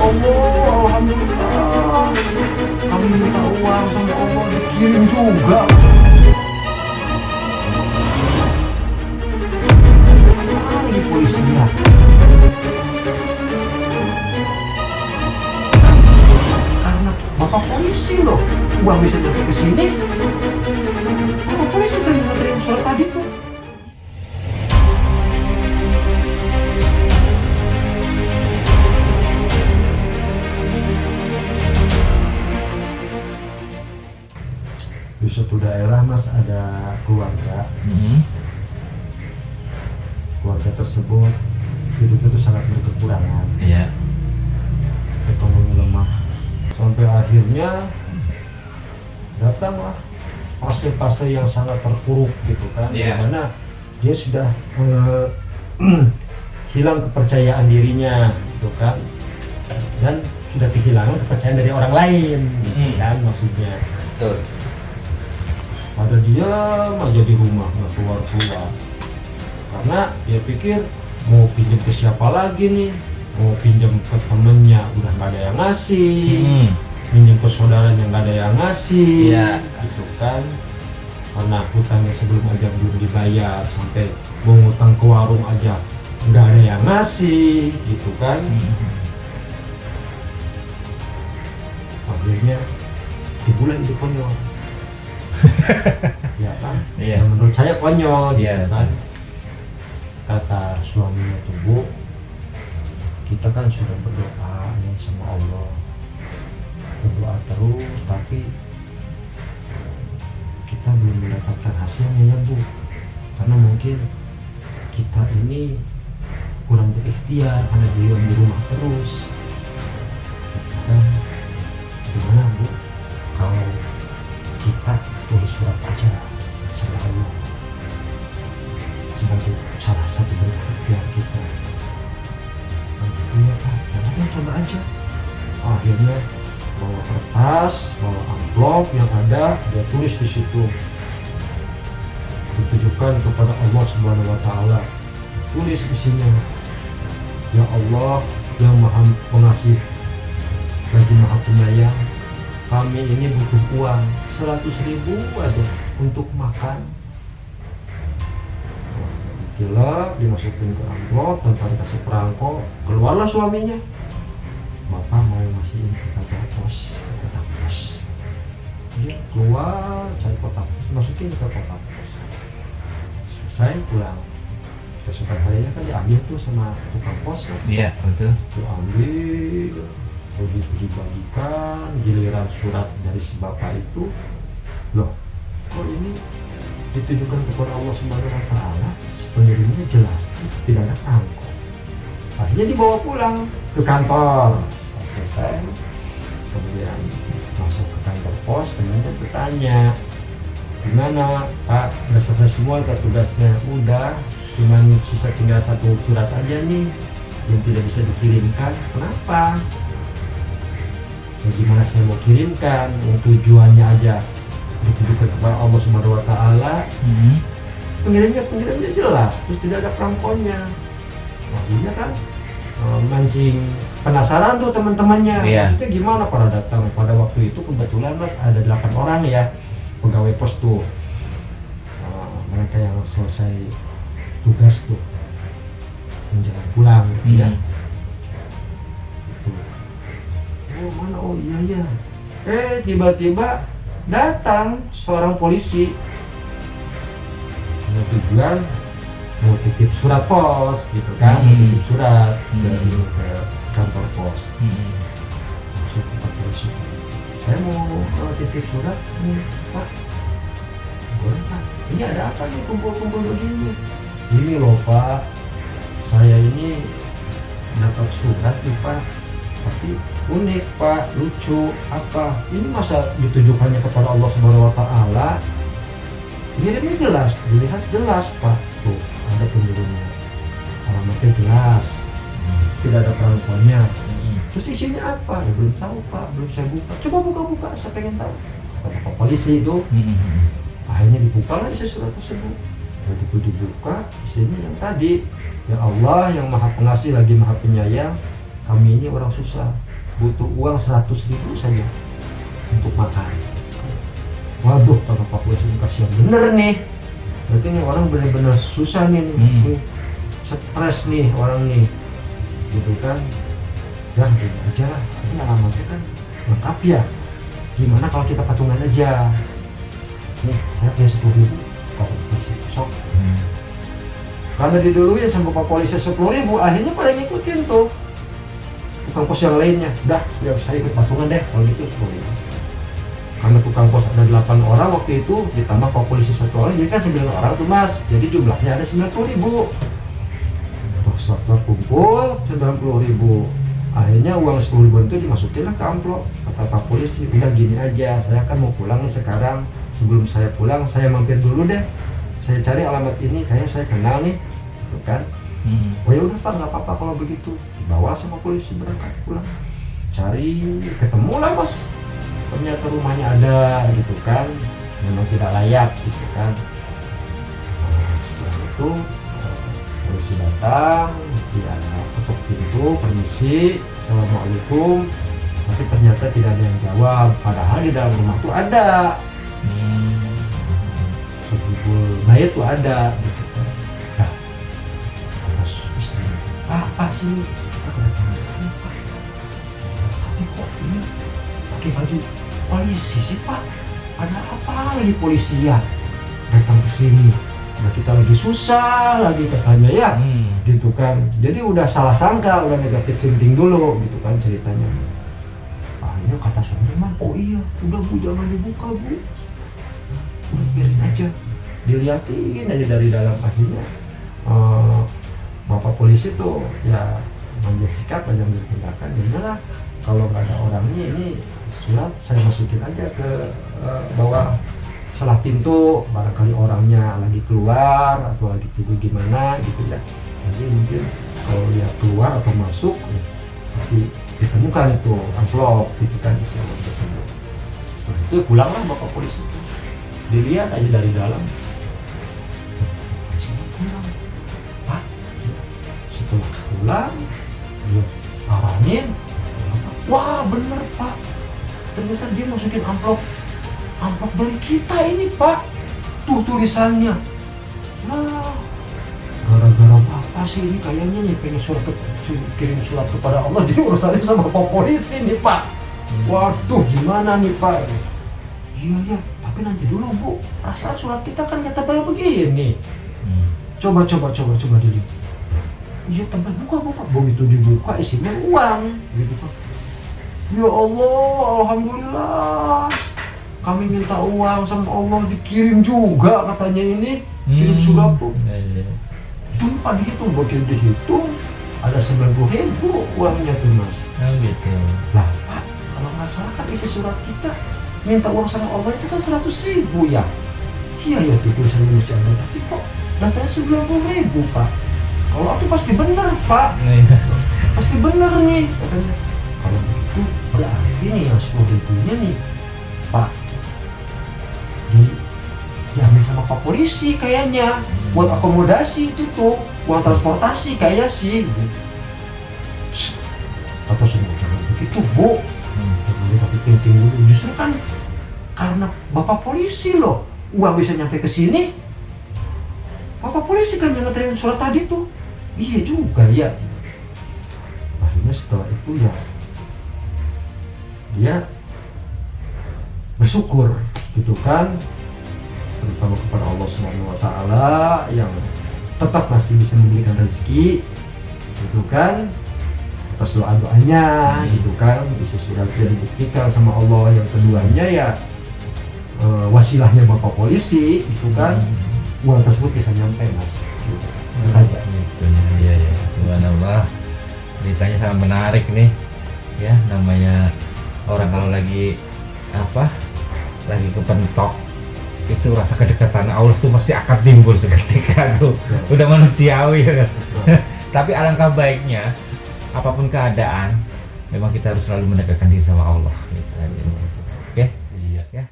Allah, alhamdulillah. Kami minta uang sama Allah dikirim juga. Mana lagi polisinya? Karena bapak polisi loh, uang bisa sampai ke sini. Bapak polisi kan yang nganterin surat tadi tuh. Di suatu daerah mas ada keluarga. Keluarga tersebut hidupnya itu sangat berkekurangan. Iya. Ekonomi lemah. Sampai akhirnya datanglah fase-fase yang sangat terpuruk gitu kan. Iya. Dimana dia sudah hilang kepercayaan dirinya gitu kan. Dan sudah kehilangan kepercayaan dari orang lain gitu kan maksudnya. Betul. Pada diam aja di rumah, nggak keluar-keluar. Karena dia pikir mau pinjam ke siapa lagi nih, mau pinjam ke temennya udah nggak ada yang ngasih, pinjam ke saudaranya nggak ada yang ngasih, Iya. gitu kan. Karena hutangnya sebelum aja belum dibayar, sampai mau ngutang ke warung aja nggak ada yang ngasih, gitu kan. Akhirnya dibulan itu konyol. Ya kan, Iya. ya, menurut saya konyol, Iya. gitu kan. Kata suaminya tuh, Bu, kita kan sudah berdoa nih sama Allah, berdoa terus, tapi kita belum mendapatkan hasilnya ya Bu, karena mungkin kita ini kurang berikhtiar karena diam di rumah terus. Dan gimana Bu, kalau kita tulis surat aja sama Allah sebagai salah satu bentuk ikhtiar kita. Nah, gitu ya Pak, ya udah coba aja. Akhirnya bawa kertas, bawa amplop yang ada, dia tulis di situ, ditujukan kepada Allah Subhanahu Wa Taala. Tulis isinya, ya Allah yang Maha Pengasih lagi Maha Penyayang, kami ini butuh uang 100.000 aja untuk makan. Ditilap, dimasukin ke amplop tanpa dikasih perangko. Keluarlah suaminya, bapak mau masihin ke kantor pos, ke kotak pos. Dia keluar cari kotak pos, masukin ke kotak pos. Selesai pulang, keesokan harinya kan diambil tuh sama tukang pos kan. Iya, betul. Diambil, begitu dibagikan, giliran surat dari si bapak itu, loh kok ini ditujukan kepada Allah Subhanahu Wa Taala, pengirimnya jelas tidak ada perangko. Akhirnya dibawa pulang ke kantor. Setelah selesai, kemudian masuk ke kantor pos, kemudian bertanya, gimana Pak, udah selesai semua ke tugasnya? Udah, cuman sisa tinggal satu surat aja nih yang tidak bisa dikirimkan. Kenapa? Ya gimana saya mau kirimkan, yang tujuannya aja ditujukan kepada Allah Subhanahu Wa Taala. Pengirimnya jelas, terus tidak ada perangkonya. Akhirnya kan mancing penasaran tuh teman-temannya. Iya. Maksudnya gimana pada datang. Pada waktu itu kebetulan mas ada 8 orang ya pegawai pos tuh. Mereka yang selesai tugas tuh menjelang pulang gitu ya. Gitu. Oh mana, oh iya. Tiba-tiba datang seorang polisi. Tujuan mau titip surat pos gitu kan, mau titip surat ke kantor pos. Masuk ke kantor polisi, saya mau titip surat nih Pak. Boleh Pak, ini ada apa nih kumpul-kumpul begini? Ini loh Pak, saya ini dapat surat nih Pak, tapi unik Pak, lucu. Apa ini, masa ditujukannya kepada Allah Subhanahu Wa Taala? Ngirimnya jelas, dilihat jelas Pak, tuh ada pengirimnya, alamatnya jelas, tidak ada perangkonya. Terus isinya apa? Ya, belum tahu Pak, belum saya buka. Coba buka, saya pengen tahu. Kata Bapak polisi itu. Akhirnya dibuka lah isi surat tersebut. Begitu dibuka, isinya yang tadi, ya Allah yang Maha Pengasih lagi Maha Penyayang, kami ini orang susah, butuh uang 100.000 saja untuk makan. Waduh, kata Pak Polisi, kasihan bener nih, berarti nih orang bener-bener susah nih, nih stres nih orang nih, gitu kan. Ya gini aja lah, ini alamatnya kan lengkap ya, gimana kalau kita patungan aja, nih saya punya 10.000, kata polisi, sok. Karena diduluin sama Pak Polisi 10.000, akhirnya pada ngikutin tuh tukang pos yang lainnya. Udah, ya saya ikut patungan deh kalau gitu 10.000. Karena tukang pos ada 8 orang waktu itu, ditambah Pak Polisi 1 orang, jadi kan 9 orang tuh mas, jadi jumlahnya ada 90.000. Setelah kumpul 90.000, akhirnya uang 10.000 itu dimasukin lah ke amplop. Kata Pak Polisi, udah gini aja, saya kan mau pulang nih sekarang, sebelum saya pulang saya mampir dulu deh, saya cari alamat ini, kayaknya saya kenal nih, gitu kan. Oh ya udah Pak, nggak apa-apa kalau begitu. Dibawa sama polisi berangkat pulang, cari ketemu lah mas, ternyata rumahnya ada, gitu kan, memang tidak layak, gitu kan. Nah, setelah itu polisi datang, dia ketuk pintu, permisi, assalamualaikum, tapi ternyata tidak ada yang jawab, padahal di dalam rumah tuh ada sebubul mayat tuh ada, gitu kan. Nah, atas istri, apa sih kita kedatangan ini Pak, tapi kok ini pakai baju polisi sih Pak, ada apa lagi polisi ya datang ke sini, nah kita lagi susah lagi katanya ya, gitu kan. Jadi udah salah sangka, udah negatif thinking dulu, gitu kan ceritanya. Akhirnya kata suaminya, oh iya udah Bu, jangan dibuka Bu, udah biarin aja, diliatin aja dari dalam. Akhirnya Bapak Polisi tuh ya mengambil sikap, mengambil tindakan, ya udahlah kalau nggak ada orangnya, ini surat saya masukin aja ke bawah selah pintu, barangkali orangnya lagi keluar atau lagi tidur gimana gitu ya. Jadi mungkin kalau dia keluar atau masuk pasti ditemukan itu amplop, gitu kan, isi amplop tersebut. Setelah itu pulanglah Bapak Polisi itu, dilihat aja dari dalam, pulang Pak. Setelah pulang dia paranin, wah bener Pak, ternyata dia masukin amplop dari kita ini Pak, tuh tulisannya. Nah, gara-gara apa sih ini kayaknya nih, pengen kirim surat kepada Allah, jadi urusannya sama Pak Polisi nih Pak. Waduh gimana nih Pak? Iya, tapi nanti dulu Bu, perasaan surat kita kan kata begini. Coba dilihat. Iya tempat buka. Begitu dibuka isinya uang, gitu Pak. Ya Allah, alhamdulillah, kami minta uang sama Allah dikirim juga katanya ini, kirim surat tuh. Itu Pak dihitung, begitu dihitung ada 90.000 uangnya tuh mas. Oh gitu. Lah Pak, kalau nggak salah kan isi surat kita minta uang sama Allah itu kan 100.000 ya. Iya ya, tuh tulisannya masih ada, tapi kok datanya 90.000 Pak. Kalau itu pasti benar Pak, pasti benar nih katanya. Kalau begitu berarti nih yang 10.000-nya nih Pak diambil sama Pak Polisi kayaknya, buat akomodasi itu tuh, uang transportasi kayak sih. Atau semua jangan begitu Bu, tapi penting dulu. Justru kan karena Bapak Polisi loh uang bisa nyampe ke sini, Bapak Polisi kan yang ngeterin surat tadi tuh. Iya juga ya. Akhirnya setelah itu ya dia bersyukur, gitu kan, terutama kepada Allah Subhanahu wa Ta'ala yang tetap masih bisa memberikan rezeki, gitu kan, atas doa-doanya, gitu kan, isi suratnya dibuktikan sama Allah. Yang keduanya ya wasilahnya Bapak Polisi, gitu kan, uang tersebut bisa nyampe mas, gitu. Itu saja. Iya, subhanallah, ceritanya sangat menarik nih ya. Namanya orang kalau lagi lagi kepentok itu, rasa kedekatan Allah tuh pasti akan timbul seketika tuh. Udah manusiawi ya. Tapi alangkah baiknya apapun keadaan memang kita harus selalu mendekatkan diri sama Allah gitu.